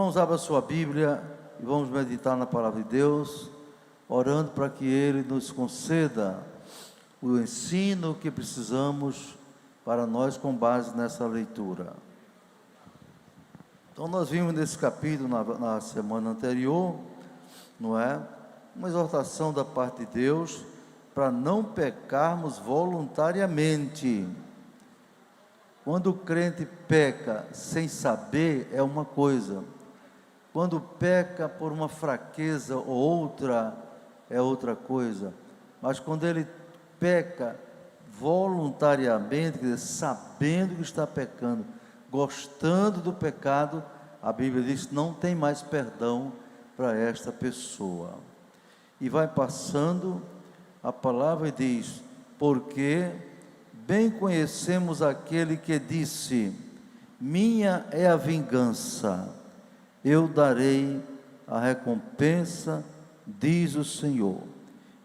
Irmãos, abra sua Bíblia e vamos meditar na palavra de Deus, orando para que Ele nos conceda o ensino que precisamos para nós com base nessa leitura. Então nós vimos nesse capítulo, na semana anterior, não é? Uma exortação da parte de Deus para não pecarmos voluntariamente. Quando o crente peca sem saber é uma coisa, quando peca por uma fraqueza ou outra é outra coisa, mas quando ele peca voluntariamente, quer dizer, sabendo que está pecando, gostando do pecado, a Bíblia diz que não tem mais perdão para esta pessoa. E vai passando, a palavra diz, porque bem conhecemos aquele que disse, minha é a vingança, eu darei a recompensa, diz o Senhor.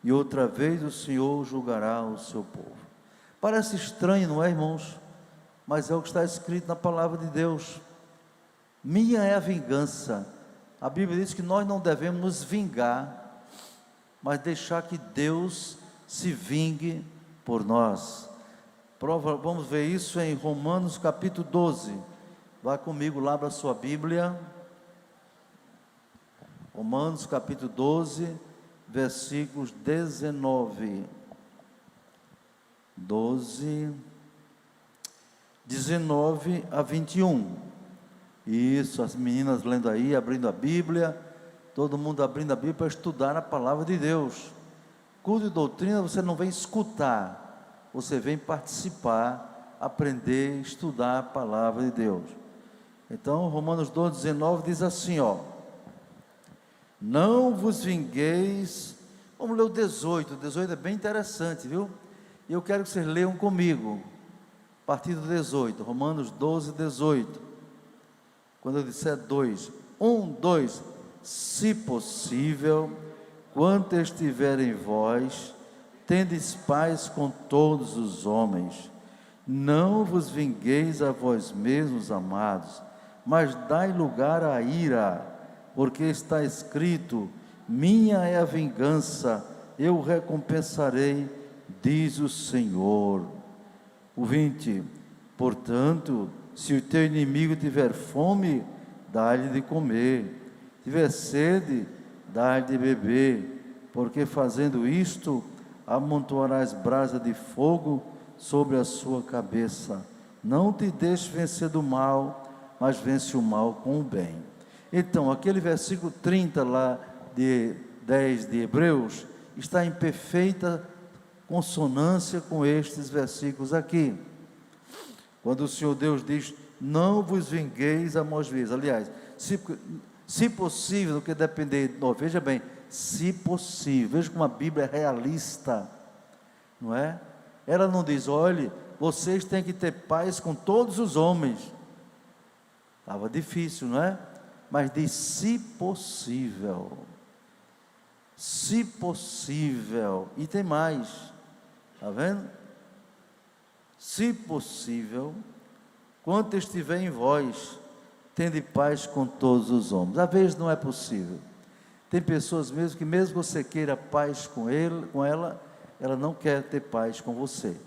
E outra vez o Senhor julgará o seu povo. Parece estranho, não é, irmãos? Mas é o que está escrito na palavra de Deus. Minha é a vingança. A Bíblia diz que nós não devemos nos vingar, mas deixar que Deus se vingue por nós. Vamos ver isso em Romanos capítulo 12. Vá comigo lá para a sua Bíblia. Romanos capítulo 12, versículos 19 a 21. Isso, as meninas lendo aí, abrindo a Bíblia, todo mundo abrindo a Bíblia para estudar a palavra de Deus. Culto e doutrina você não vem escutar, você vem participar, aprender, estudar a palavra de Deus. Então, Romanos 12, 19 diz assim, não vos vingueis. Vamos ler o 18, o 18 é bem interessante, viu? E eu quero que vocês leiam comigo, a partir do 18, Romanos 12, 18, quando eu disser 2, 1, 2, se possível, quanto estiver em vós, tendes paz com todos os homens, não vos vingueis a vós mesmos, amados, mas dai lugar à ira, porque está escrito, minha é a vingança, eu recompensarei, diz o Senhor. O 20, portanto, se o teu inimigo tiver fome, dá-lhe de comer, tiver sede, dá-lhe de beber, porque fazendo isto, amontoarás brasa de fogo sobre a sua cabeça. Não te deixes vencer do mal, mas vence o mal com o bem. Então, aquele versículo 30 lá de 10 de Hebreus, está em perfeita consonância com estes versículos aqui. Quando o Senhor Deus diz, não vos vingueis a vós mesmos. Aliás, se possível, no que depender de nós, veja bem, se possível, veja como a Bíblia é realista, não é? Ela não diz, olhe, vocês têm que ter paz com todos os homens. Estava difícil, não é? Mas diz, se possível, e tem mais, está vendo? Se possível, quanto estiver em vós, tende paz com todos os homens. Às vezes não é possível, tem pessoas mesmo que mesmo você queira paz com ela, ela não quer ter paz com você,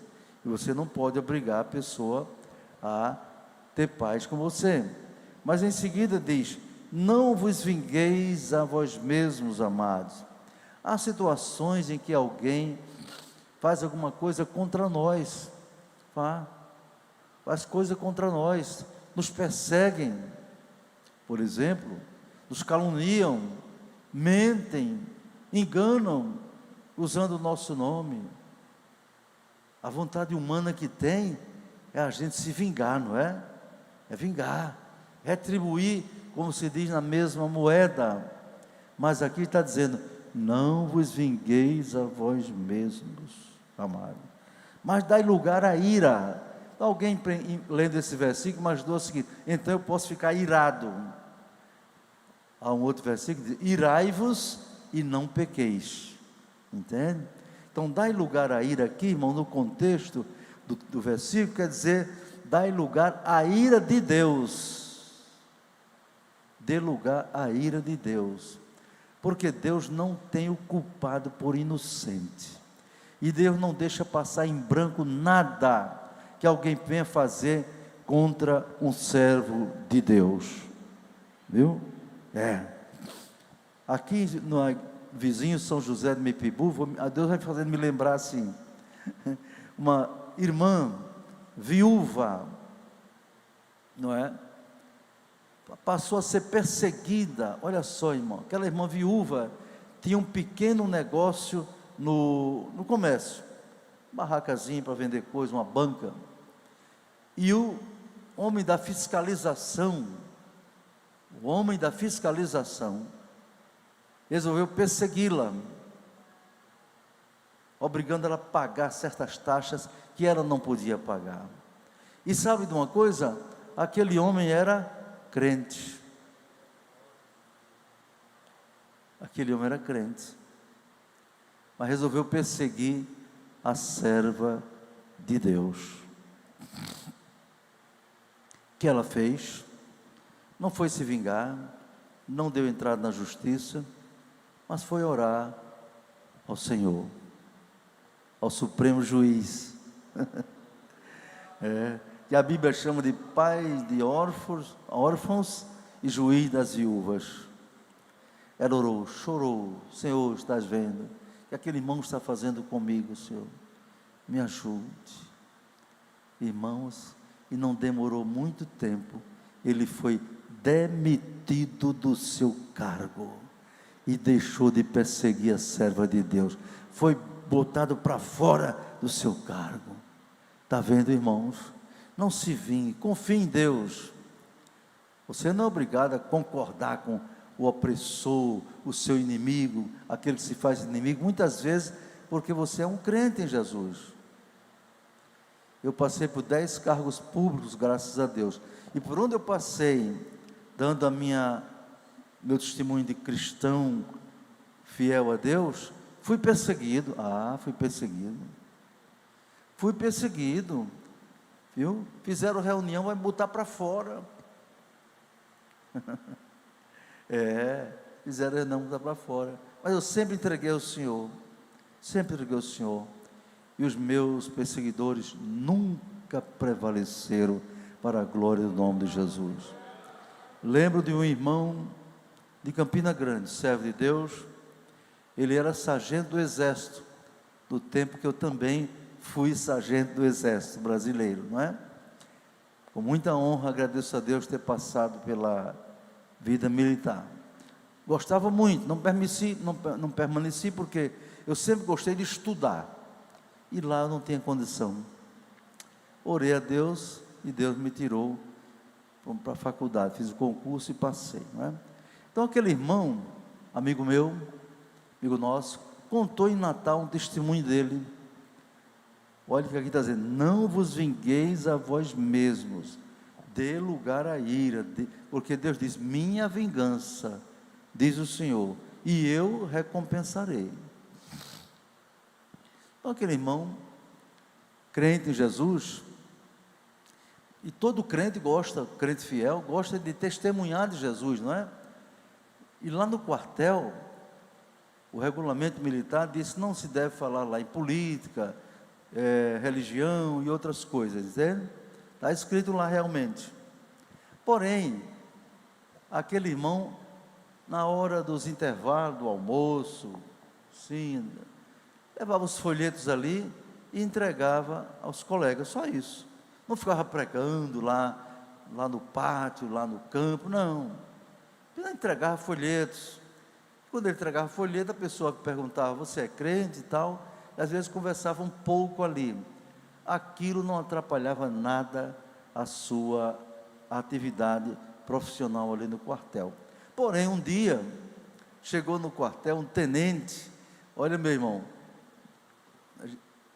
e você não pode obrigar a pessoa a ter paz com você. Mas em seguida diz, não vos vingueis a vós mesmos, amados. Há situações em que alguém faz alguma coisa contra nós, faz coisa contra nós, nos perseguem, por exemplo, nos caluniam, mentem, enganam, usando o nosso nome. A vontade humana que tem é a gente se vingar, não é? É vingar, retribuir, como se diz, na mesma moeda. Mas aqui está dizendo, não vos vingueis a vós mesmos, amado, mas dai lugar à ira. Alguém lendo esse versículo imaginou o seguinte, então eu posso ficar irado. Há um outro versículo que diz, irai-vos e não pequeis, entende? Então dai lugar à ira aqui, irmão, no contexto do versículo, quer dizer, dai lugar à ira de Deus. dê lugar à ira de Deus, porque Deus não tem o culpado por inocente, e Deus não deixa passar em branco nada que alguém venha fazer contra um servo de Deus, viu? Aqui no vizinho São José de Mipibu, Deus vai fazendo me lembrar assim, uma irmã viúva, não é? Passou a ser perseguida. Olha só, irmão, aquela irmã viúva tinha um pequeno negócio no comércio, barracazinha para vender coisa, uma banca, e o homem da fiscalização resolveu persegui-la, obrigando ela a pagar certas taxas que ela não podia pagar. E sabe de uma coisa? Aquele homem era crente. Mas resolveu perseguir a serva de Deus. O que ela fez? Não foi se vingar, não deu entrada na justiça, mas foi orar ao Senhor, ao Supremo Juiz, que a Bíblia chama de pai de órfãos e juiz das viúvas. Ela orou, chorou: Senhor, estás vendo o que aquele irmão está fazendo comigo, Senhor, me ajude. Irmãos, e não demorou muito tempo, ele foi demitido do seu cargo, e deixou de perseguir a serva de Deus, foi botado para fora do seu cargo. Está vendo, irmãos? Não se vingue, confie em Deus. Você não é obrigado a concordar com o opressor, o seu inimigo, aquele que se faz inimigo, muitas vezes porque você é um crente em Jesus. Eu passei por 10 cargos públicos, graças a Deus, e por onde eu passei, dando meu testemunho de cristão fiel a Deus, fui perseguido, viu? Fizeram reunião, vai botar para fora, fizeram reunião, botar para fora, mas eu sempre entreguei ao Senhor, e os meus perseguidores nunca prevaleceram para a glória do nome de Jesus. Lembro de um irmão de Campina Grande, servo de Deus, ele era sargento do exército, do tempo que eu também fui sargento do exército brasileiro, não é? Com muita honra, agradeço a Deus ter passado pela vida militar. Gostava muito, não permaneci porque eu sempre gostei de estudar, e lá eu não tinha condição. Orei a Deus e Deus me tirou para a faculdade, fiz o concurso e passei, não é? Então aquele irmão, amigo nosso, contou em Natal um testemunho dele. Olha o que aqui está dizendo: não vos vingueis a vós mesmos, dê lugar à ira, porque Deus diz: minha vingança, diz o Senhor, e eu recompensarei. Então aquele irmão, crente em Jesus, e todo crente fiel, gosta de testemunhar de Jesus, não é? E lá no quartel, o regulamento militar diz que não se deve falar lá em política, religião e outras coisas, está escrito lá realmente. Porém, aquele irmão, na hora dos intervalos, do almoço, sim, levava os folhetos ali e entregava aos colegas, só isso. Não ficava pregando lá no pátio, lá no campo, não. Ele entregava folhetos. Quando ele entregava folheto, a pessoa perguntava: você é crente e tal? E às vezes conversava um pouco ali. Aquilo não atrapalhava nada a sua atividade profissional ali no quartel. Porém, um dia, chegou no quartel um tenente. Olha, meu irmão,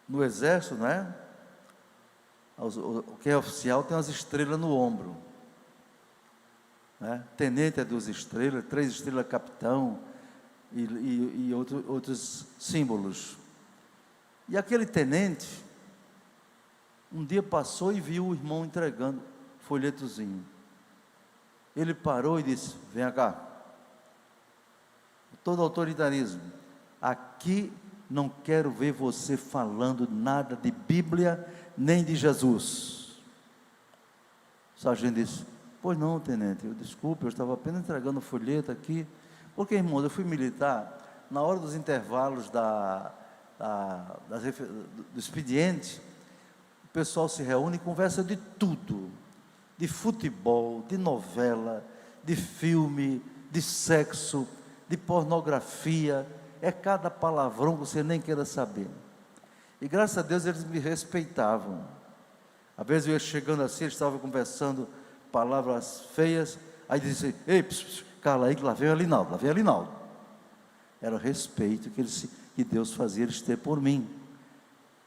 no exército, não é? Quem é oficial tem umas estrelas no ombro, né? Tenente é 2 estrelas, 3 estrelas capitão, e outros símbolos. E aquele tenente, um dia passou e viu o irmão entregando folhetozinho. Ele parou e disse: vem cá, todo autoritarismo, aqui não quero ver você falando nada de Bíblia, nem de Jesus. O sargento disse: pois não, tenente, desculpe, eu estava apenas entregando folheto aqui, porque, irmãos, eu fui militar, na hora dos intervalos do expediente, o pessoal se reúne e conversa de tudo, de futebol, de novela, de filme, de sexo, de pornografia, é cada palavrão que você nem queira saber. E graças a Deus eles me respeitavam. Às vezes eu ia chegando assim, eles estavam conversando palavras feias, aí dizia: ei, cala aí que lá vem o Alinaldo, lá vem o Alinaldo. Era o respeito que Deus fazia eles ter por mim.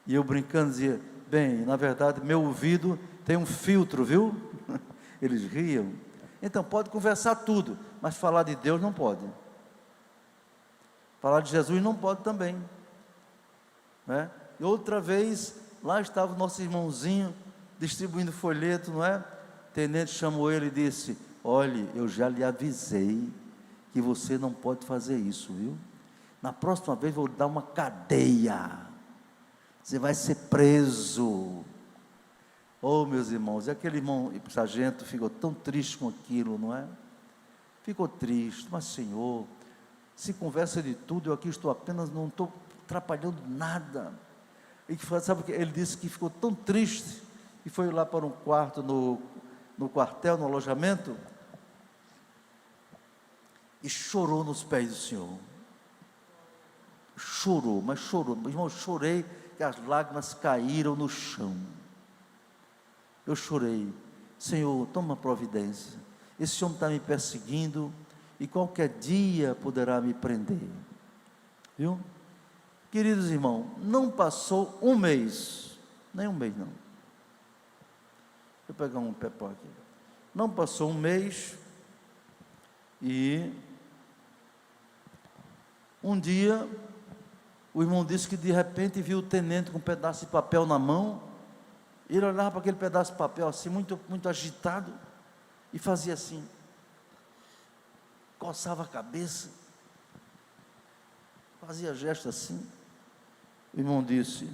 E eu brincando dizia: bem, na verdade meu ouvido tem um filtro, viu? Eles riam. Então pode conversar tudo, mas falar de Deus não pode. Falar de Jesus não pode também, né? E outra vez, lá estava o nosso irmãozinho distribuindo folheto, não é? O tenente chamou ele e disse: olhe, eu já lhe avisei que você não pode fazer isso, viu? Na próxima vez vou lhe dar uma cadeia, você vai ser preso. Oh, meus irmãos, e aquele irmão sargento ficou tão triste com aquilo, não é? Ficou triste, mas Senhor, se conversa de tudo, eu aqui estou apenas, não estou atrapalhando nada. E sabe o que? Ele disse que ficou tão triste, e foi lá para um quarto no quartel, no alojamento, e chorou nos pés do Senhor. Chorou, mas chorou, irmão, eu chorei, que as lágrimas caíram no chão. Eu chorei: Senhor, toma providência, esse homem está me perseguindo, e qualquer dia poderá me prender, viu? Queridos irmãos, não passou um mês, nem um mês não, deixa eu pegar um pepó aqui, não passou um mês, e um dia, o irmão disse que de repente viu o tenente com um pedaço de papel na mão, ele olhava para aquele pedaço de papel assim, muito, muito agitado, e fazia assim, coçava a cabeça, fazia gesto assim. O irmão disse: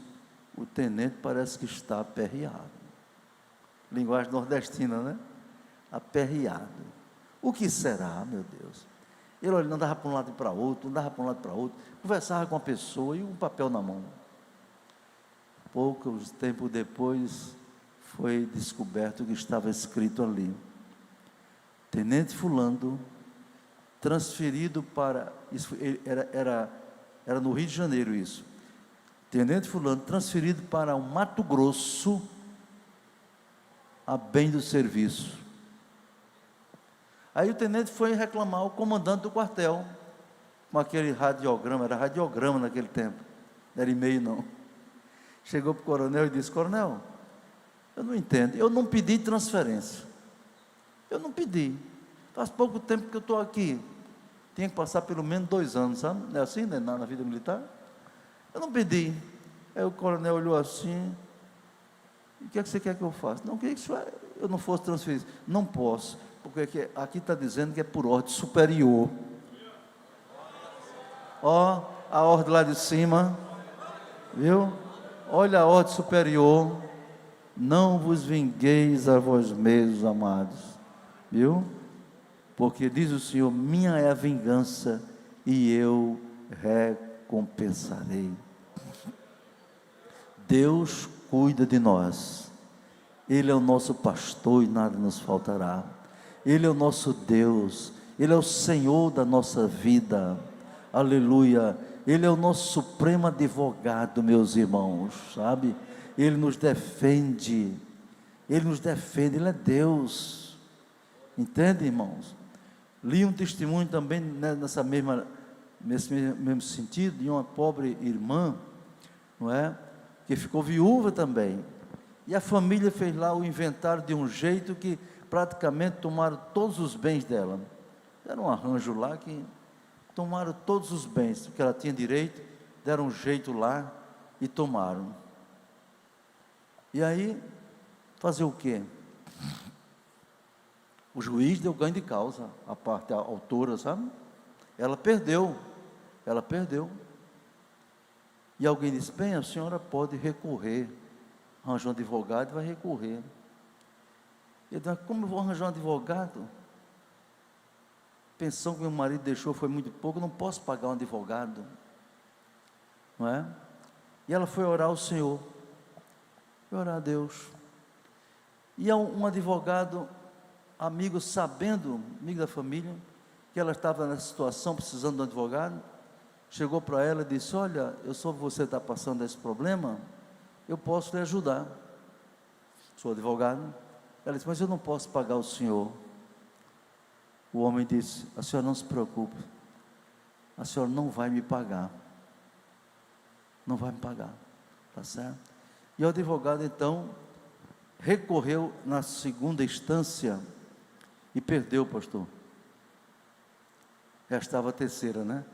o tenente parece que está aperreado. Linguagem nordestina, né? Aperreado. O que será, meu Deus? Ele andava para um lado e para outro, andava para um lado e para outro, conversava com a pessoa e um papel na mão. Pouco tempo depois, foi descoberto o que estava escrito ali: tenente fulano, transferido para, isso era no Rio de Janeiro isso, tenente fulano, transferido para o Mato Grosso, a bem do serviço. Aí o tenente foi reclamar ao comandante do quartel, com aquele radiograma, era radiograma naquele tempo, não era e-mail não. Chegou para o coronel e disse: coronel, eu não entendo, eu não pedi transferência, eu não pedi, faz pouco tempo que eu estou aqui, tinha que passar pelo menos 2 anos, sabe? Não é assim, né? Na vida militar, eu não pedi. Aí o coronel olhou assim: o que é que você quer que eu faça? Não, queria que eu não fosse transferido. Não posso, porque aqui está dizendo que é por ordem superior. Ó, a ordem lá de cima, viu? Olha a ordem superior: não vos vingueis a vós mesmos, amados, viu? Porque diz o Senhor: minha é a vingança e eu recompensarei. Deus cuida de nós, Ele é o nosso pastor e nada nos faltará, Ele é o nosso Deus, Ele é o Senhor da nossa vida, aleluia. Ele é o nosso supremo advogado, meus irmãos, sabe? Ele nos defende, Ele é Deus, entende, irmãos? Li um testemunho também nesse mesmo sentido, de uma pobre irmã, não é? Que ficou viúva também, e a família fez lá o inventário de um jeito que praticamente tomaram todos os bens dela. Era um arranjo lá que tomaram todos os bens que ela tinha direito, deram um jeito lá e tomaram. E aí, fazer o quê? O juiz deu ganho de causa, a parte, a autora, sabe? Ela perdeu. E alguém disse: bem, a senhora pode recorrer. Arranjou um advogado e vai recorrer. Ele disse: como eu vou arranjar um advogado? Pensão que meu marido deixou foi muito pouco, eu não posso pagar um advogado. Não é? E ela foi orar ao Senhor, foi orar a Deus. E um advogado, amigo, sabendo, amigo da família, que ela estava nessa situação, precisando de um advogado, chegou para ela e disse: olha, eu soube que você está passando esse problema, eu posso lhe ajudar. Sou advogado. Ela disse: mas eu não posso pagar o senhor. O homem disse: a senhora não se preocupe, a senhora não vai me pagar. Não vai me pagar, tá certo? E o advogado então recorreu na segunda instância e perdeu, pastor. Restava a terceira, né?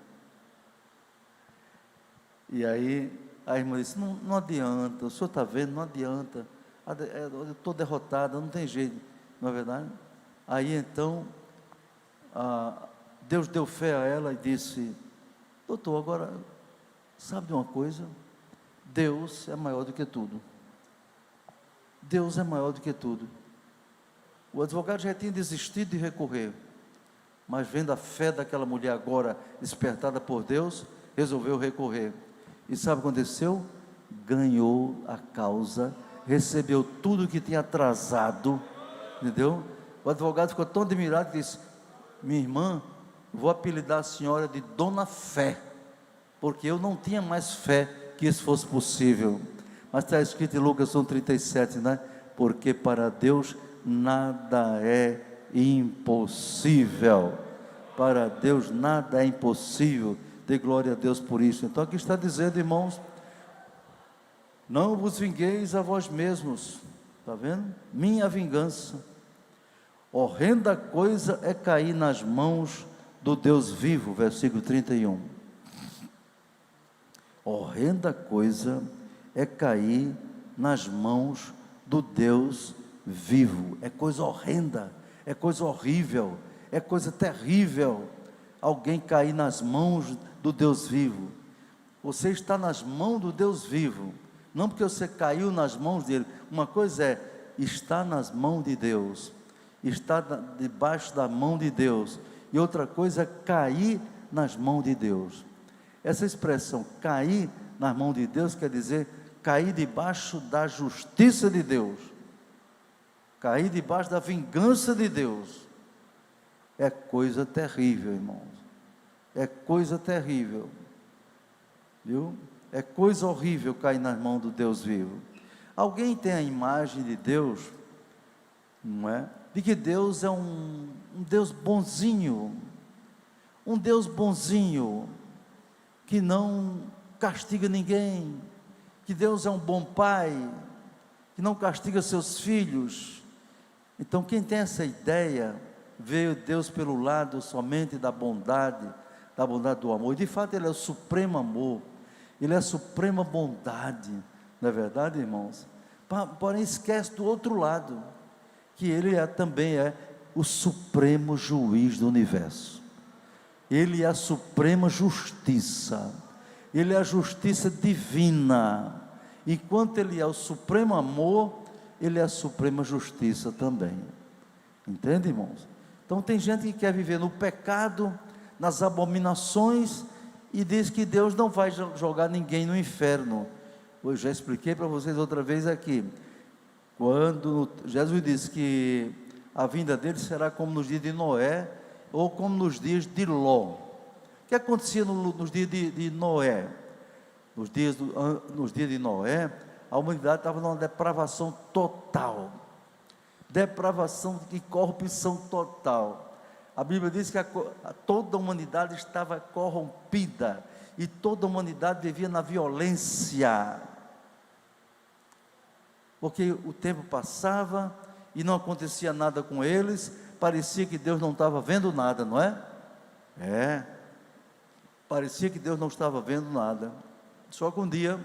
E aí a irmã disse: não adianta, o senhor está vendo, não adianta, eu estou derrotada, não tem jeito, não é verdade? Aí então Deus deu fé a ela e disse: doutor, agora, sabe de uma coisa? Deus é maior do que tudo. Deus é maior do que tudo. O advogado já tinha desistido de recorrer, mas vendo a fé daquela mulher agora despertada por Deus, resolveu recorrer. E sabe o que aconteceu? Ganhou a causa, recebeu tudo que tinha atrasado, entendeu? O advogado ficou tão admirado que disse: minha irmã, vou apelidar a senhora de Dona Fé, porque eu não tinha mais fé que isso fosse possível. Mas está escrito em Lucas 1,37, né? Porque para Deus nada é impossível. Para Deus nada é impossível. Dê glória a Deus por isso. Então aqui está dizendo, irmãos: não vos vingueis a vós mesmos. Está vendo? Minha vingança. Horrenda coisa é cair nas mãos do Deus vivo. Versículo 31. Horrenda coisa é cair nas mãos do Deus vivo. É coisa horrenda, é coisa horrível, é coisa terrível alguém cair nas mãos do Deus vivo. Você está nas mãos do Deus vivo, não porque você caiu nas mãos dele. Uma coisa é estar nas mãos de Deus, estar debaixo da mão de Deus, e outra coisa é cair nas mãos de Deus. Essa expressão, cair nas mãos de Deus, quer dizer cair debaixo da justiça de Deus, cair debaixo da vingança de Deus. É coisa terrível, irmãos, é coisa terrível, viu? É coisa horrível cair nas mãos do Deus vivo. Alguém tem a imagem de Deus, não é? De que Deus é um Deus bonzinho, que não castiga ninguém, que Deus é um bom pai, que não castiga seus filhos. Então quem tem essa ideia, vê Deus pelo lado somente da bondade do amor, e de fato Ele é o supremo amor, Ele é a suprema bondade, não é verdade, irmãos? Porém esquece do outro lado, que Ele também é o supremo juiz do universo. Ele é a suprema justiça, Ele é a justiça divina. Enquanto Ele é o supremo amor, Ele é a suprema justiça também. Entende, irmãos? Então tem gente que quer viver no pecado, nas abominações, e diz que Deus não vai jogar ninguém no inferno. Eu já expliquei para vocês outra vez aqui, quando Jesus disse que a vinda dele será como nos dias de Noé, ou como nos dias de Ló. O que acontecia nos dias de Noé? Nos dias de Noé, a humanidade estava numa depravação total, depravação e corrupção total. A Bíblia diz que toda a humanidade estava corrompida, e toda a humanidade vivia na violência, porque o tempo passava e não acontecia nada com eles. Parecia que Deus não estava vendo nada, não é? Parecia que Deus não estava vendo nada. Só que um dia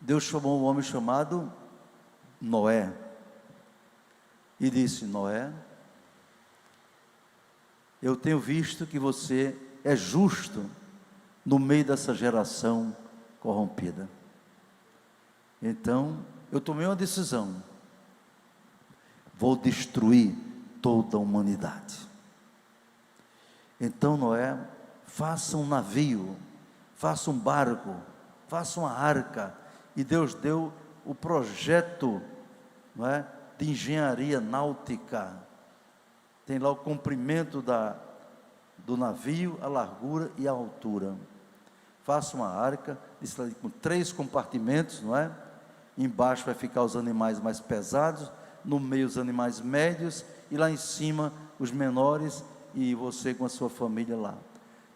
Deus chamou um homem chamado Noé. e disse: Noé, eu tenho visto que você é justo no meio dessa geração corrompida. Então, eu tomei uma decisão: vou destruir toda a humanidade. Então Noé, faça um navio, faça um barco, faça uma arca. E Deus deu o projeto, não é, de engenharia náutica. Tem lá o comprimento do navio, a largura e a altura. Faça uma arca, com 3 compartimentos, não é? Embaixo vai ficar os animais mais pesados, no meio os animais médios, e lá em cima os menores, e você com a sua família lá.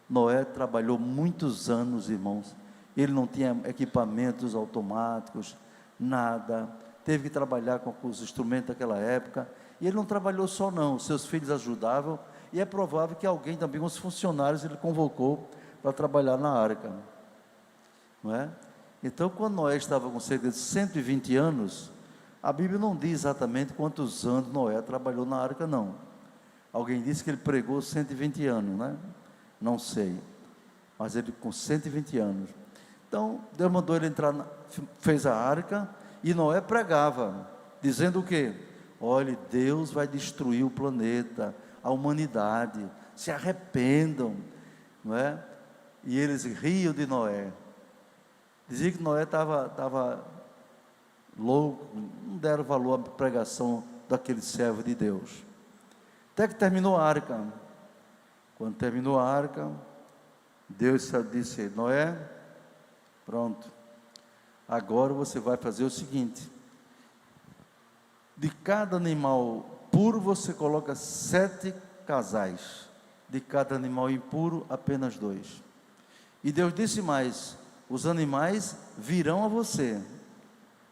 Noé trabalhou muitos anos, irmãos. Ele não tinha equipamentos automáticos, nada. Teve que trabalhar com os instrumentos daquela época. E ele não trabalhou só não, seus filhos ajudavam. E é provável que alguém também, uns funcionários, ele convocou para trabalhar na arca, não é? Então, quando Noé estava com cerca de 120 anos, a Bíblia não diz exatamente quantos anos Noé trabalhou na arca, não. Alguém disse que ele pregou 120 anos, né? Não sei, mas ele com 120 anos. Então, Deus mandou ele entrar, fez a arca, e Noé pregava, dizendo o quê? Olhe, Deus vai destruir o planeta, a humanidade, se arrependam, não é? E eles riam de Noé. Dizia que Noé estava louco, não deram valor à pregação daquele servo de Deus. Até que terminou a arca. Quando terminou a arca, Deus disse: Noé, pronto, agora você vai fazer o seguinte: de cada animal puro você coloca 7 casais, de cada animal impuro apenas 2. E Deus disse mais: os animais virão a você.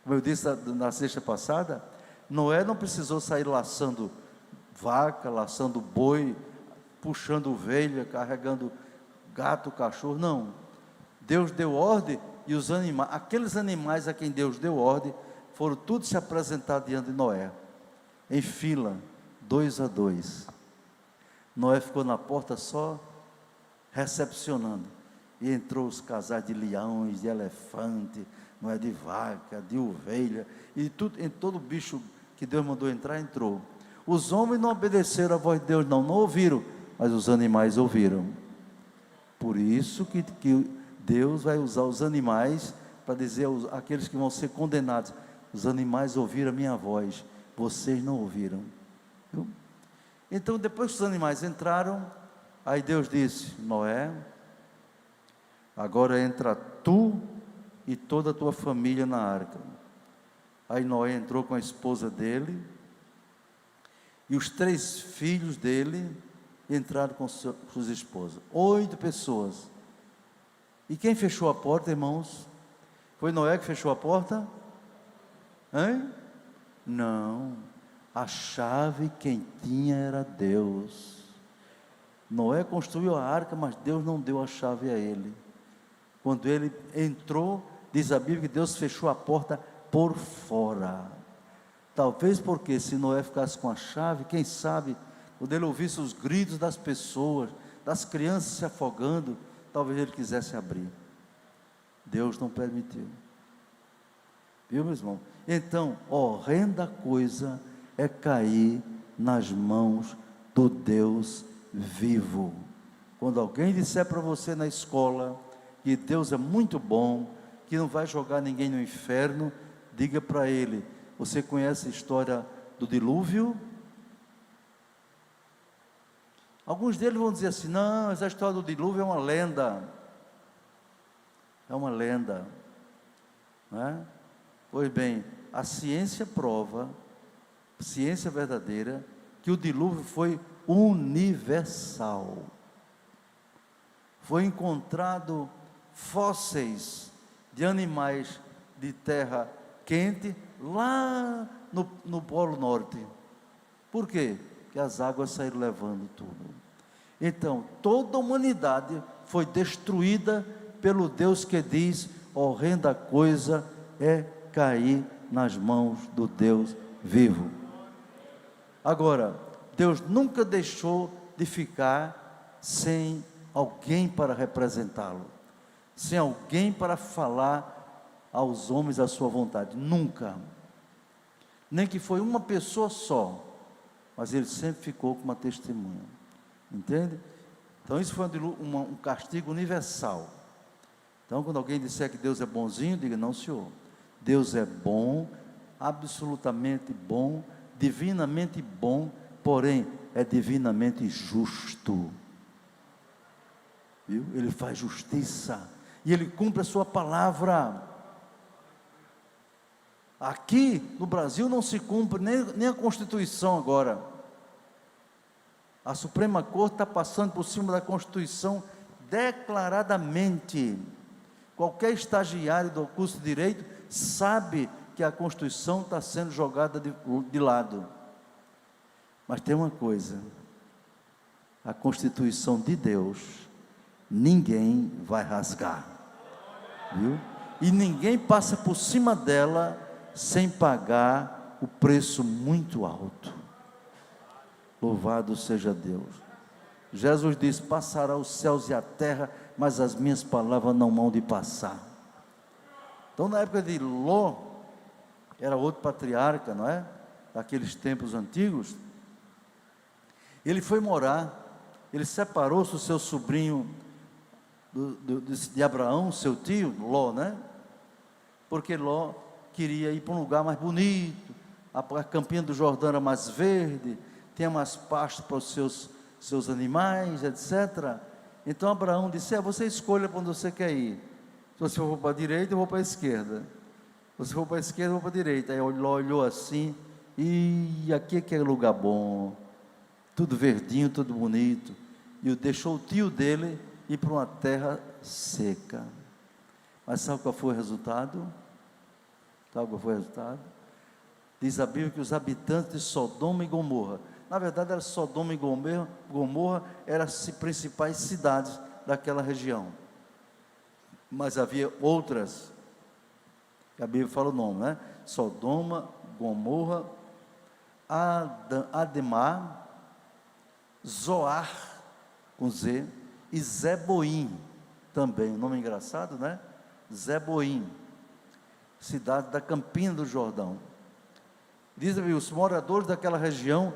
Como eu disse na sexta passada, Noé não precisou sair laçando vaca, laçando boi, puxando ovelha, carregando gato, cachorro, não. Deus deu ordem, e os animais, aqueles animais a quem Deus deu ordem, foram todos se apresentar diante de Noé, em fila, 2 a 2. Noé ficou na porta só recepcionando. E entrou os casais de leões, de elefante, não é, de vaca, de ovelha, e tudo, em todo bicho que Deus mandou entrar, entrou. Os homens não obedeceram a voz de Deus, não ouviram, mas os animais ouviram. Por isso que Deus vai usar os animais para dizer àqueles que vão ser condenados: os animais ouviram a minha voz, vocês não ouviram. Viu? Então, depois que os animais entraram, aí Deus disse: Noé, agora entra tu e toda a tua família na arca. Aí Noé entrou com a esposa dele, e os 3 filhos dele entraram com suas esposas. 8 pessoas. E quem fechou a porta, irmãos? Foi Noé que fechou a porta? Hein? Não. A chave quem tinha era Deus. Noé construiu a arca, mas Deus não deu a chave a ele. Quando ele entrou, diz a Bíblia que Deus fechou a porta por fora. Talvez porque se Noé ficasse com a chave, quem sabe, quando ele ouvisse os gritos das pessoas, das crianças se afogando, talvez ele quisesse abrir. Deus não permitiu. Viu, meu irmão? Então, horrenda coisa é cair nas mãos do Deus vivo. Quando alguém disser para você na escola que Deus é muito bom, que não vai jogar ninguém no inferno, diga para ele: você conhece a história do dilúvio? Alguns deles vão dizer assim: não, essa história do dilúvio é uma lenda. É uma lenda, não é? Pois bem, a ciência prova, ciência verdadeira, que o dilúvio foi universal. Foi encontrado fósseis de animais de terra quente lá no Polo Norte. Por quê? Porque as águas saíram levando tudo. Então, toda a humanidade foi destruída pelo Deus que diz: horrenda coisa é cair nas mãos do Deus vivo. Agora, Deus nunca deixou de ficar sem alguém para representá-lo, sem alguém para falar aos homens a sua vontade, nunca, nem que foi uma pessoa só, mas ele sempre ficou com uma testemunha, entende? Então isso foi um castigo universal. Então quando alguém disser que Deus é bonzinho, diga: não, senhor, Deus é bom, absolutamente bom, divinamente bom, porém é divinamente justo, viu? Ele faz justiça, e Ele cumpre a sua palavra. Aqui no Brasil não se cumpre nem a Constituição agora. A Suprema Corte está passando por cima da Constituição declaradamente. Qualquer estagiário do curso de Direito sabe que a Constituição está sendo jogada de lado. Mas tem uma coisa: a Constituição de Deus, ninguém vai rasgar, viu? E ninguém passa por cima dela sem pagar o preço muito alto. Louvado seja Deus. Jesus disse: passará os céus e a terra, mas as minhas palavras não hão de passar. Então na época de Ló, era outro patriarca, não é? Daqueles tempos antigos. Ele foi morar, ele separou-se do seu sobrinho de Abraão, seu tio, Ló, né? Porque Ló queria ir para um lugar mais bonito, a campina do Jordão era mais verde, tinha mais pasto para os seus animais, etc. Então Abraão disse: você escolha para onde você quer ir. Se você for para a direita, eu vou para a esquerda. Se você for para a esquerda, eu vou para a direita. Aí Ló olhou assim, e aqui é que é lugar bom, tudo verdinho, tudo bonito. E deixou o tio dele ir para uma terra seca. Mas sabe qual foi o resultado? Sabe qual foi o resultado? Diz a Bíblia que os habitantes de Sodoma e Gomorra, na verdade era Sodoma e Gomorra, eram as principais cidades daquela região, mas havia outras, que a Bíblia fala o nome, né? Sodoma, Gomorra, Ademar, Zoar, com Z, e Zeboim, também, um nome engraçado, né? Zeboim, cidade da campina do Jordão. Diz a Bíblia, os moradores daquela região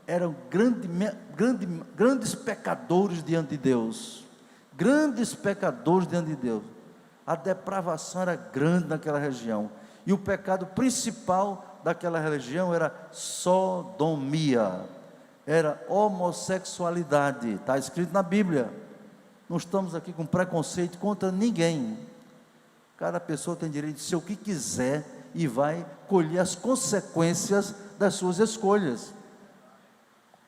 eram grandes pecadores diante de Deus, grandes pecadores diante de Deus. A depravação era grande naquela região, e o pecado principal daquela região era sodomia, era homossexualidade, está escrito na Bíblia. Não estamos aqui com preconceito contra ninguém, cada pessoa tem direito de ser o que quiser, e vai colher as consequências das suas escolhas.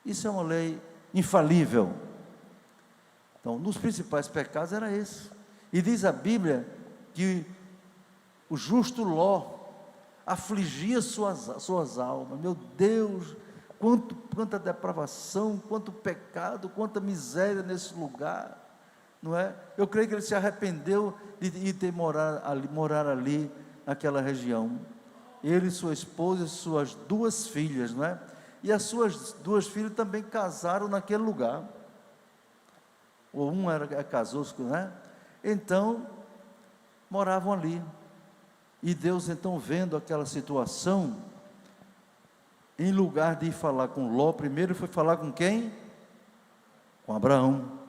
Isso é uma lei infalível. Então, nos principais pecados era esse. E diz a Bíblia que o justo Ló afligia suas almas. Meu Deus, quanta depravação, quanto pecado, quanta miséria nesse lugar, não é? Eu creio que ele se arrependeu de ter morar ali naquela região. Ele, sua esposa e suas 2 filhas, não é? E as suas 2 filhas também casaram naquele lugar. Ou casou-se, né? Então, moravam ali. E Deus, então, vendo aquela situação, em lugar de ir falar com Ló, primeiro foi falar com quem? Com Abraão.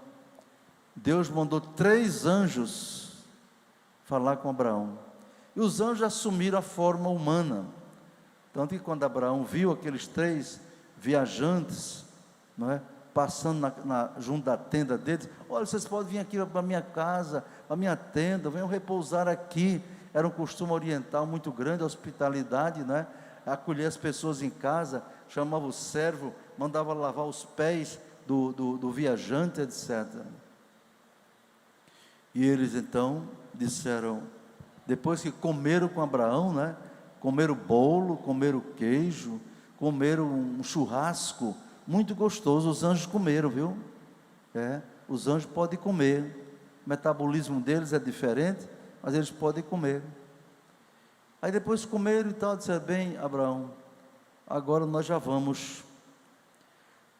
Deus mandou 3 anjos falar com Abraão. E os anjos assumiram a forma humana. Tanto que quando Abraão viu aqueles 3 viajantes, não é, passando junto da tenda deles: olha, vocês podem vir aqui para a minha casa, para a minha tenda, venham repousar aqui. Era um costume oriental muito grande, a hospitalidade, né? Acolher as pessoas em casa, chamava o servo, mandava lavar os pés do viajante, etc. E eles então disseram, depois que comeram com Abraão, né? Comeram bolo, comeram queijo, comeram um churrasco muito gostoso. Os anjos comeram, viu? Os anjos podem comer, o metabolismo deles é diferente, mas eles podem comer. Aí depois comeram e tal, disseram: bem, Abraão, agora nós já vamos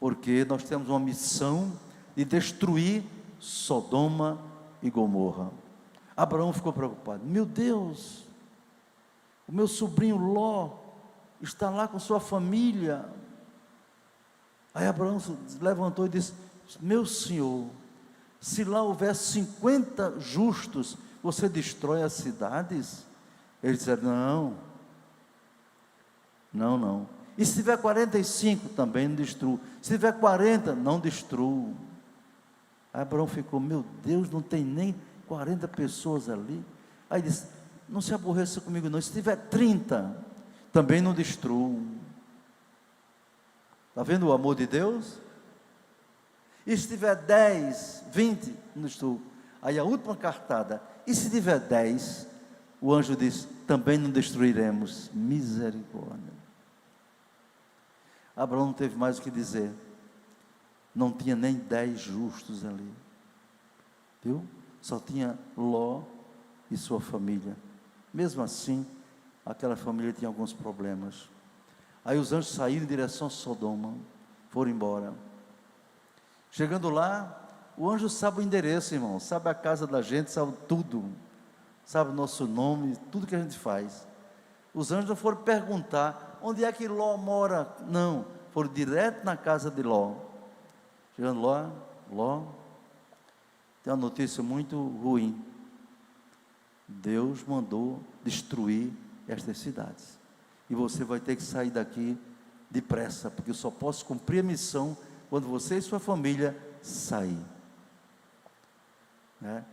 porque nós temos uma missão de destruir Sodoma e Gomorra. Abraão ficou preocupado. Meu Deus, o meu sobrinho Ló está lá com sua família. Aí Abraão se levantou e disse: meu senhor, se lá houver 50 justos, você destrói as cidades? Ele disse: não. E se tiver 45, também não destruo. Se tiver 40, não destruo. Aí Abraão ficou: meu Deus, não tem nem 40 pessoas ali. Aí disse: não se aborreça comigo não. Se tiver 30, também não destruo. Está vendo o amor de Deus? E se tiver 10, 20, não destruo. Aí a última cartada: e se tiver 10, o anjo disse: também não destruiremos. Misericórdia. Abraão não teve mais o que dizer. Não tinha nem 10 justos ali, viu? Só tinha Ló e sua família. Mesmo assim, aquela família tinha alguns problemas. Aí os anjos saíram em direção a Sodoma, foram embora. Chegando lá, o anjo sabe o endereço, irmão, sabe a casa da gente, sabe tudo, sabe o nosso nome, tudo que a gente faz. Os anjos não foram perguntar onde é que Ló mora, não, foram direto na casa de Ló. Chegando lá, Ló, tem uma notícia muito ruim. Deus mandou destruir estas cidades, e você vai ter que sair daqui depressa, porque eu só posso cumprir a missão quando você e sua família sair, né?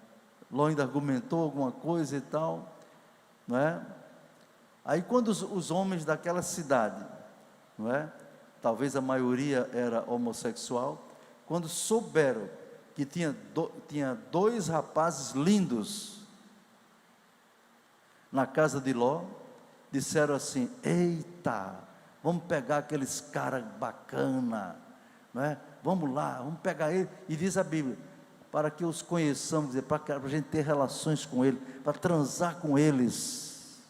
Ló ainda argumentou alguma coisa e tal, não é? Aí quando os homens daquela cidade, não é? Talvez a maioria era homossexual, quando souberam que tinha 2 rapazes lindos na casa de Ló, disseram assim: eita, vamos pegar aqueles caras bacana, não é? Vamos lá, vamos pegar ele. E diz a Bíblia, para que os conheçamos, para a gente ter relações com ele, para transar com eles.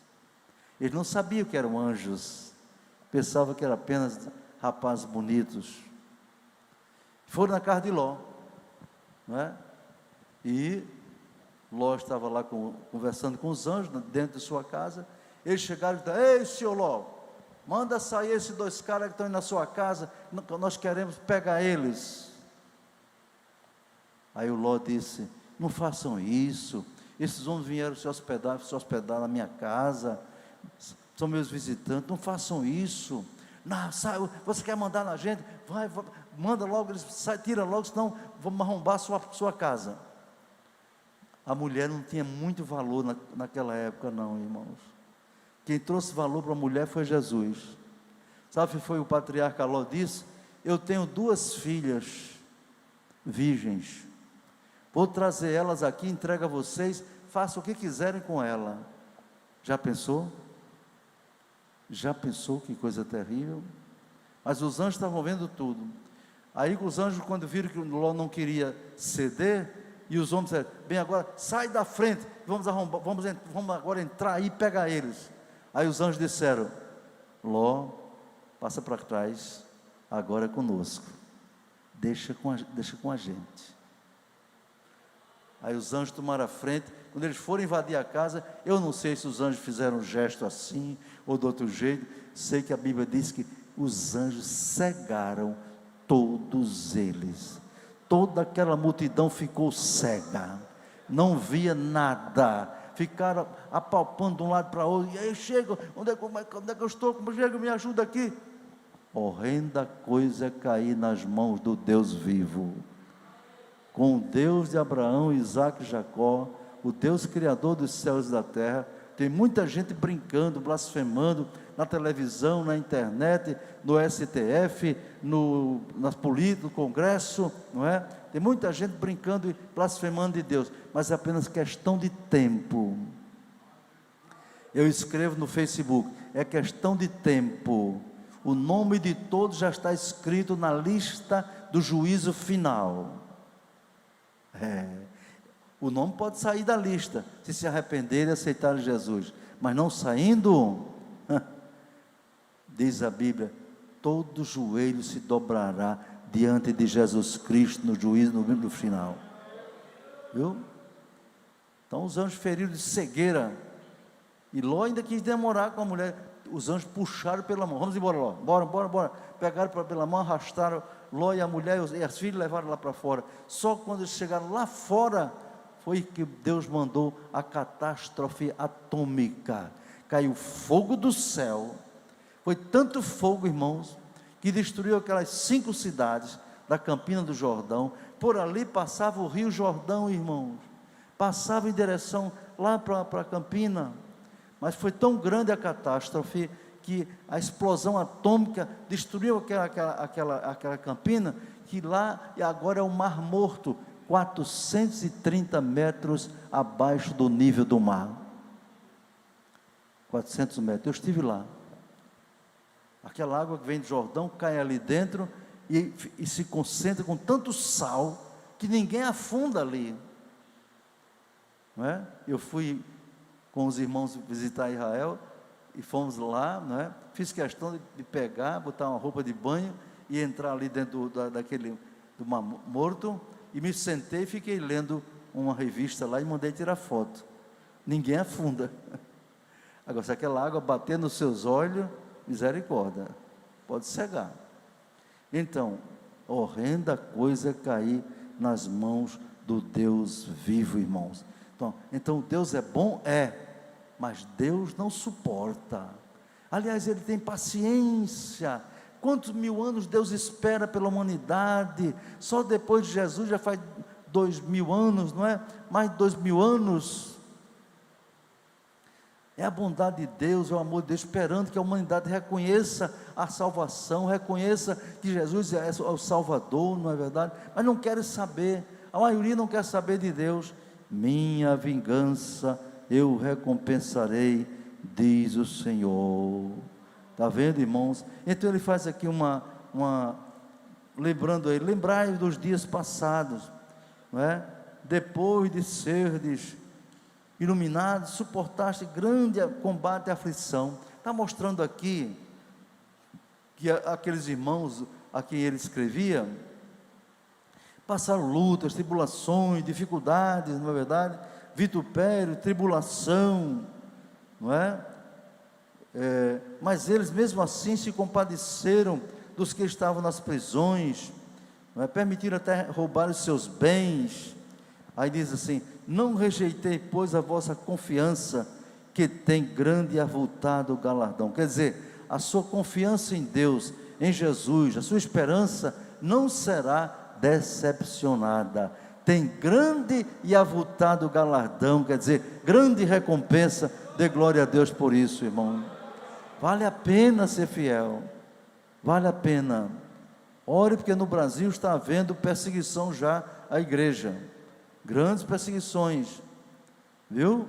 Eles não sabiam que eram anjos, pensavam que eram apenas rapazes bonitos. Foram na casa de Ló, não é? E Ló estava lá conversando com os anjos dentro de sua casa. Eles chegaram e disseram: ei, senhor Ló, manda sair esses 2 caras que estão aí na sua casa, nós queremos pegar eles. Aí o Ló disse: não façam isso, esses homens vieram se hospedar na minha casa, são meus visitantes, não façam isso. Não, sai, você quer mandar na gente? Vai, manda logo, eles tira logo, senão vamos arrombar a sua casa. A mulher não tinha muito valor naquela época não, irmãos. Quem trouxe valor para a mulher foi Jesus. Sabe que foi o patriarca Ló disse: eu tenho 2 filhas virgens, vou trazer elas aqui, entrego a vocês, façam o que quiserem com ela. Já pensou? Já pensou que coisa terrível? Mas os anjos estavam vendo tudo. Aí os anjos, quando viram que Ló não queria ceder, e os homens disseram: bem, agora sai da frente, vamos arrombar, vamos agora entrar aí e pegar eles. Aí os anjos disseram: Ló, passa para trás, agora é conosco, deixa com a gente. Aí os anjos tomaram a frente. Quando eles foram invadir a casa, eu não sei se os anjos fizeram um gesto assim ou de outro jeito. Sei que a Bíblia diz que os anjos cegaram todos eles. Toda aquela multidão ficou cega, não via nada, ficaram apalpando de um lado para outro. E aí chega, onde é que eu estou? Como chega, me ajuda aqui. Horrenda coisa é cair nas mãos do Deus vivo, com o Deus de Abraão, Isaque e Jacó, o Deus criador dos céus e da terra. Tem muita gente brincando, blasfemando na televisão, na internet, no STF, nas políticas, no Congresso, não é? Tem muita gente brincando e blasfemando de Deus, mas é apenas questão de tempo. Eu escrevo no Facebook: é questão de tempo. O nome de todos já está escrito na lista do juízo final. O nome pode sair da lista, se arrependerem e aceitarem Jesus, mas não saindo, diz a Bíblia, todo joelho se dobrará diante de Jesus Cristo no juízo no final. Viu? Então os anjos feriram de cegueira. E Ló ainda quis demorar com a mulher. Os anjos puxaram pela mão. Vamos embora, Ló. Bora. Pegaram pela mão, arrastaram Ló e a mulher e as filhas levaram lá para fora. Só quando eles chegaram lá fora, foi que Deus mandou a catástrofe atômica. Caiu fogo do céu. Foi tanto fogo, irmãos, que destruiu aquelas 5 cidades da Campina do Jordão. Por ali passava o rio Jordão, irmãos. Passava em direção lá para a Campina. Mas foi tão grande a catástrofe que a explosão atômica destruiu aquela Campina, que lá e agora é o Mar Morto, 430 metros abaixo do nível do mar. 400 metros, eu estive lá. Aquela água que vem do Jordão cai ali dentro e se concentra com tanto sal que ninguém afunda ali. Não é? Eu fui com os irmãos visitar Israel e fomos lá, não é? Fiz questão de pegar, botar uma roupa de banho e entrar ali dentro do Mar Morto, e me sentei e fiquei lendo uma revista lá e mandei tirar foto. Ninguém afunda. Agora, se aquela água bater nos seus olhos, misericórdia, pode cegar. Então, horrenda coisa cair nas mãos do Deus vivo, irmãos. Então Deus é bom? É, mas Deus não suporta. Aliás, Ele tem paciência. Quantos 1000 anos Deus espera pela humanidade? Só depois de Jesus já faz 2000 anos, não é? Mais de 2000 anos. É a bondade de Deus, é o amor de Deus, esperando que a humanidade reconheça a salvação, reconheça que Jesus é o Salvador, não é verdade? Mas não querem saber, a maioria não quer saber de Deus. Minha vingança eu recompensarei, diz o Senhor. Está vendo, irmãos? Então ele faz aqui lembrando aí, lembrai dos dias passados, não é? Depois de serdes iluminados, suportaste grande combate e aflição. Está mostrando aqui que aqueles irmãos a quem ele escrevia passaram lutas, tribulações, dificuldades, não é verdade? Vitupério, tribulação, não é? Mas eles mesmo assim se compadeceram dos que estavam nas prisões, não é? Permitiram até roubar os seus bens. Aí diz assim: não rejeitei, pois, a vossa confiança, que tem grande e avultado galardão. Quer dizer, a sua confiança em Deus, em Jesus, a sua esperança não será decepcionada. Tem grande e avultado galardão, quer dizer, grande recompensa. Dê glória a Deus por isso, irmão. Vale a pena ser fiel, vale a pena. Ore, porque no Brasil está havendo perseguição já à igreja, grandes perseguições, viu?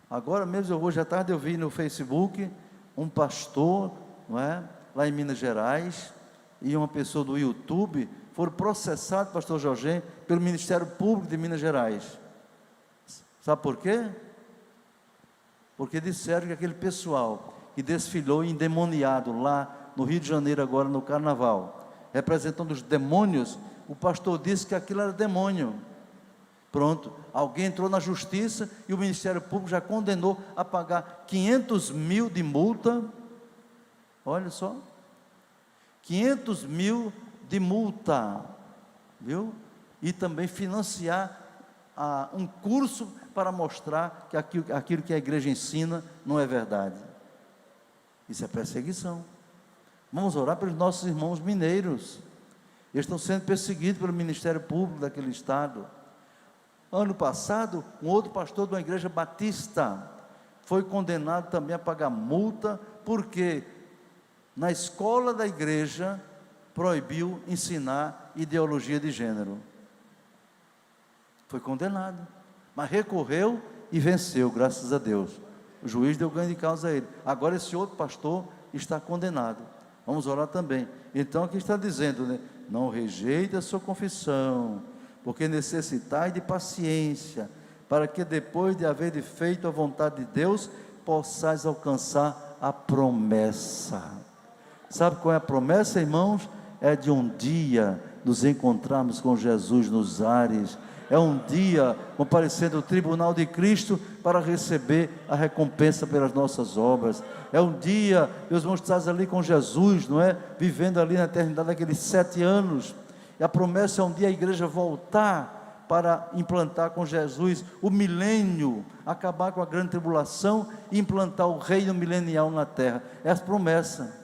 Agora mesmo, hoje à tarde eu vi no Facebook um pastor, não é, lá em Minas Gerais, e uma pessoa do YouTube foram processados, pastor Jorge, pelo Ministério Público de Minas Gerais. Sabe por quê? Porque disseram que aquele pessoal que desfilou endemoniado lá no Rio de Janeiro agora no Carnaval, representando os demônios, o pastor disse que aquilo era demônio. Pronto, alguém entrou na justiça e o Ministério Público já condenou a pagar 500 mil de multa. Olha só, 500 mil de multa, viu? E também financiar um curso para mostrar que aquilo que a igreja ensina não é verdade. Isso é perseguição. Vamos orar pelos nossos irmãos mineiros. Eles estão sendo perseguidos pelo Ministério Público daquele estado. Ano passado, um outro pastor de uma igreja batista foi condenado também a pagar multa, porque na escola da igreja proibiu ensinar ideologia de gênero. Foi condenado, mas recorreu e venceu, graças a Deus. O juiz deu ganho de causa a ele. Agora esse outro pastor está condenado. Vamos orar também. Então aqui está dizendo, né? Não rejeite a sua confissão, porque necessitais de paciência, para que depois de haver feito a vontade de Deus, possais alcançar a promessa. Sabe qual é a promessa, irmãos? é de um dia nos encontrarmos com Jesus nos ares. É um dia comparecer no tribunal de Cristo para receber a recompensa pelas nossas obras. É um dia, meus irmãos, estás ali com Jesus, não é? Vivendo ali na eternidade aqueles 7 anos. E a promessa é um dia a igreja voltar para implantar com Jesus o milênio, acabar com a grande tribulação e implantar o reino milenial na terra. É a promessa.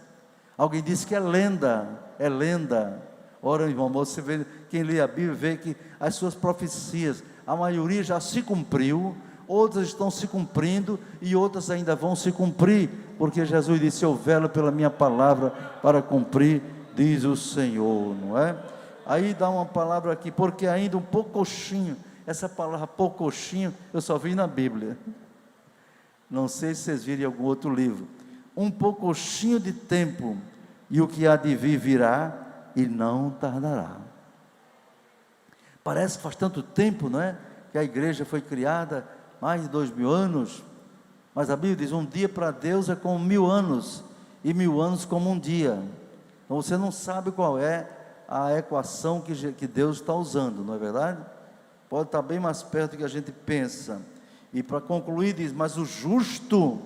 Alguém disse que é lenda, é lenda. Ora, irmão, você vê, quem lê a Bíblia vê que as suas profecias, a maioria já se cumpriu, outras estão se cumprindo e outras ainda vão se cumprir, porque Jesus disse: eu velo pela minha palavra para cumprir, diz o Senhor, não é? Aí dá uma palavra aqui, porque ainda um poucochinho, essa palavra poucochinho eu só vi na Bíblia, não sei se vocês viram em algum outro livro. Um poucochinho de tempo, e o que há de vir virá, e não tardará. Parece que faz tanto tempo, não é? Que a igreja foi criada, mais de 2000 anos, mas a Bíblia diz: um dia para Deus é como 1000 anos, e 1000 anos como um dia. Então você não sabe qual é a equação que Deus está usando, não é verdade? Pode estar bem mais perto do que a gente pensa. E para concluir diz: mas justo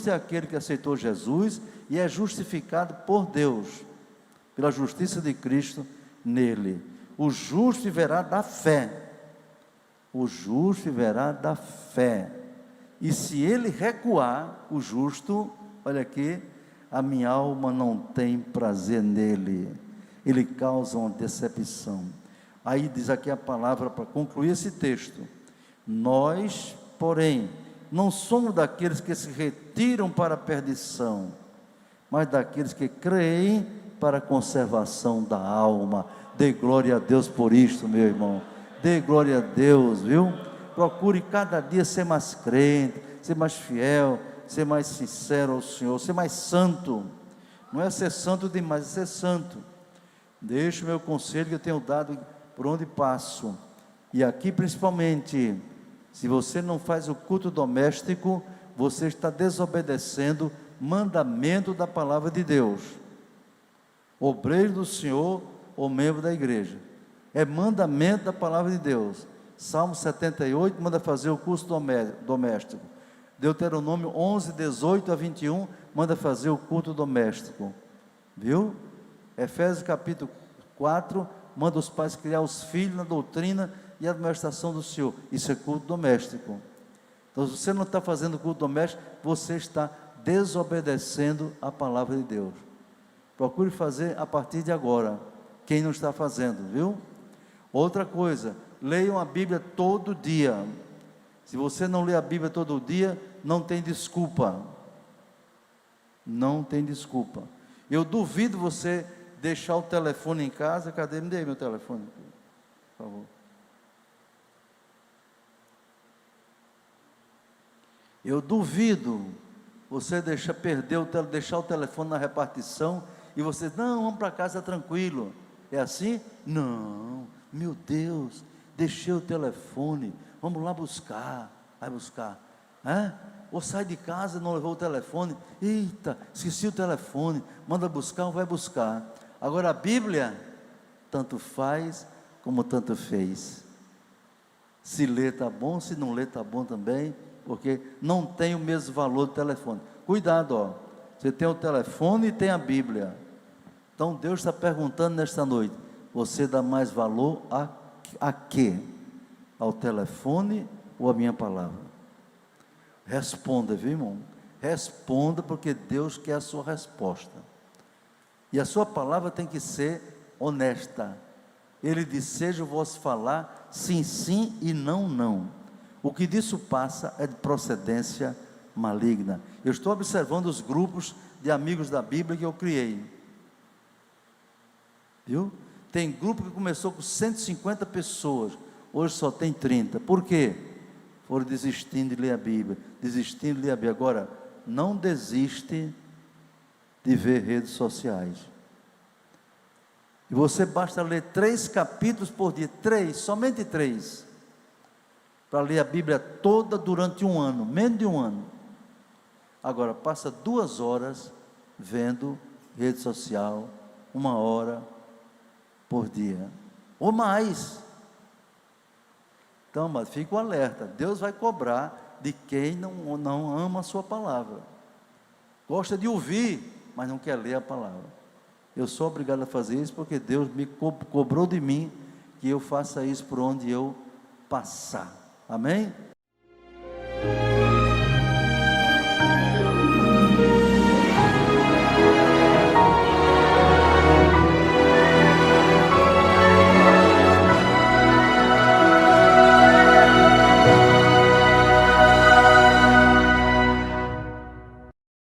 é aquele que aceitou Jesus e é justificado por Deus, pela justiça de Cristo nele. O justo viverá da fé. O justo viverá da fé. E se ele recuar, o justo, olha aqui, a minha alma não tem prazer nele. Ele causa uma decepção. Aí diz aqui a palavra para concluir esse texto: nós, porém, não somos daqueles que se retiram para a perdição, mas daqueles que creem para a conservação da alma. Dê glória a Deus por isto, meu irmão. Dê glória a Deus, viu? Procure cada dia ser mais crente, ser mais fiel, ser mais sincero ao Senhor, ser mais santo. Não é ser santo demais, é ser santo. Deixe o meu conselho que eu tenho dado por onde passo. E aqui principalmente, se você não faz o culto doméstico, você está desobedecendo mandamento da palavra de Deus. Obreiro do Senhor ou membro da igreja, é mandamento da palavra de Deus. Salmo 78 manda fazer o culto doméstico. Deuteronômio 11, 18 a 21 manda fazer o culto doméstico, viu? Efésios capítulo 4 manda os pais criar os filhos na doutrina e administração do Senhor. Isso é culto doméstico. Então, se você não está fazendo culto doméstico, você está desobedecendo a palavra de Deus. Procure fazer a partir de agora, quem não está fazendo, viu? Outra coisa, leiam a Bíblia todo dia. Se você não lê a Bíblia todo dia, não tem desculpa. Não tem desculpa. Eu duvido você deixar o telefone em casa. Cadê? Me dê meu telefone, por favor. Eu duvido você deixar o telefone na repartição e você, não, vamos para casa tranquilo. É assim? Não, meu Deus, deixei o telefone, vamos lá buscar. Vai buscar, ou sai de casa e não levou o telefone, eita, esqueci o telefone, manda buscar ou vai buscar. Agora a Bíblia, tanto faz como tanto fez. Se lê está bom, se não lê está bom também, porque não tem o mesmo valor do telefone. Cuidado, ó, você tem o telefone e tem a Bíblia. Então Deus está perguntando nesta noite: você dá mais valor a quê? Ao telefone ou à minha palavra? Responda, viu, irmão? Responda, porque Deus quer a sua resposta. E a sua palavra tem que ser honesta. Ele diz: seja o vosso falar sim, sim e não, não. O que disso passa é de procedência maligna. Eu estou observando os grupos de amigos da Bíblia que eu criei. Viu? Tem grupo que começou com 150 pessoas, hoje só tem 30. Por quê? Foram desistindo de ler a Bíblia, desistindo de ler a Bíblia. Agora, não desiste de ver redes sociais. E você basta ler 3 capítulos por dia, 3, somente 3, para ler a Bíblia toda durante um ano, menos de um ano. Agora, passa 2 horas vendo rede social, 1 hora por dia, ou mais. Então, mas fica o alerta, Deus vai cobrar de quem não ama a sua palavra, gosta de ouvir, mas não quer ler a palavra. Eu sou obrigado a fazer isso, porque Deus me cobrou de mim, que eu faça isso por onde eu passar, amém?